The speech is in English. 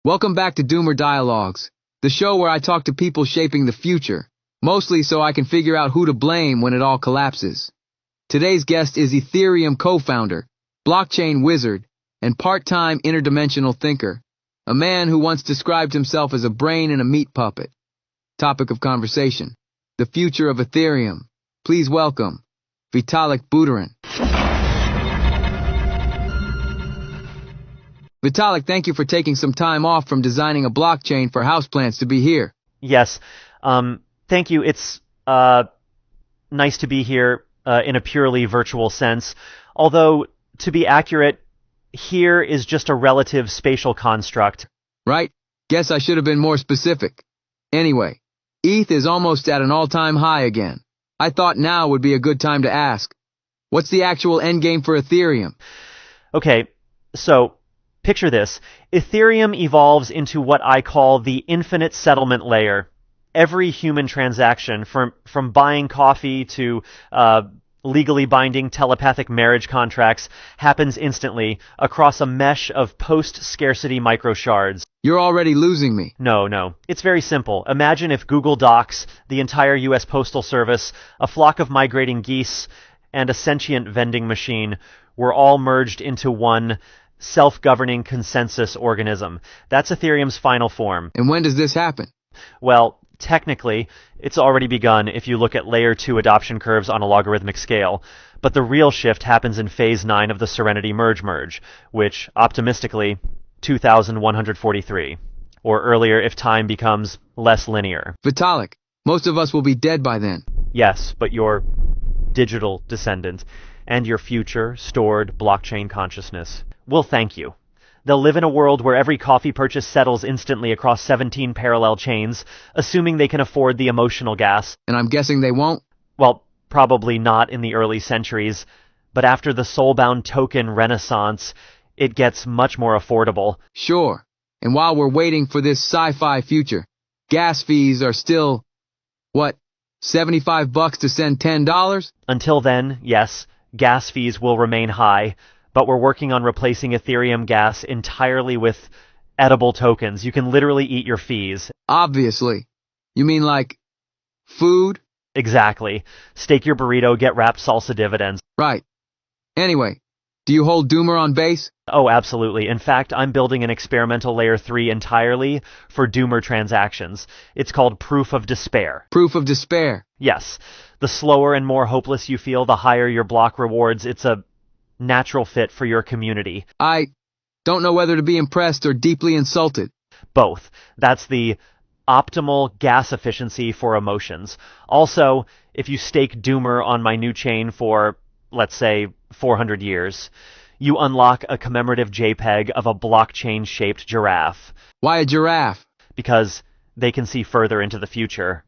Welcome back to Doomer Dialogues, the show where I talk to people shaping the future, mostly so I can figure out who to blame when it all collapses. Today's guest is Ethereum co-founder, blockchain wizard, and part-time interdimensional thinker, a man who once described himself as a brain in a meat puppet. Topic of conversation: the future of Ethereum. Please welcome Vitalik Buterin. Vitalik, thank you for taking some time off from designing a blockchain for houseplants to be here. Yes. Thank you. It's nice to be here in a purely virtual sense. Although, to be accurate, here is just a relative spatial construct. Right? Guess I should have been more specific. Anyway, ETH is almost at an all-time high again. I thought now would be a good time to ask, what's the actual endgame for Ethereum? Okay, so picture this. Ethereum evolves into what I call the infinite settlement layer. Every human transaction, from buying coffee to legally binding telepathic marriage contracts, happens instantly across a mesh of post-scarcity microshards. You're already losing me. No. It's very simple. Imagine if Google Docs, the entire U.S. Postal Service, a flock of migrating geese, and a sentient vending machine were all merged into one self-governing consensus organism. That's Ethereum's final form. And when does this happen? Well, technically, it's already begun if you look at Layer 2 adoption curves on a logarithmic scale, but the real shift happens in Phase 9 of the Serenity merge, which, optimistically, 2143, or earlier if time becomes less linear. Vitalik, most of us will be dead by then. Yes, but your digital descendant and your future stored blockchain consciousness will thank you. They'll live in a world where every coffee purchase settles instantly across 17 parallel chains, assuming they can afford the emotional gas. And I'm guessing they won't? Well, probably not in the early centuries, but after the soulbound token renaissance, it gets much more affordable. Sure. And while we're waiting for this sci-fi future, gas fees are still, what, $75 to send $10? Until then, yes, gas fees will remain high, but we're working on replacing Ethereum gas entirely with edible tokens. You can literally eat your fees. Obviously. You mean like food? Exactly. Stake your burrito, get wrapped salsa dividends. Right. Anyway, do you hold Doomer on base? Oh, absolutely. In fact, I'm building an experimental Layer 3 entirely for Doomer transactions. It's called Proof of Despair. Proof of Despair? Yes. The slower and more hopeless you feel, the higher your block rewards. It's a natural fit for your community. I don't know whether to be impressed or deeply insulted. Both. That's the optimal gas efficiency for emotions. Also, if you stake Doomer on my new chain for, let's say, 400 years, you unlock a commemorative JPEG of a blockchain-shaped giraffe. Why a giraffe? Because they can see further into the future.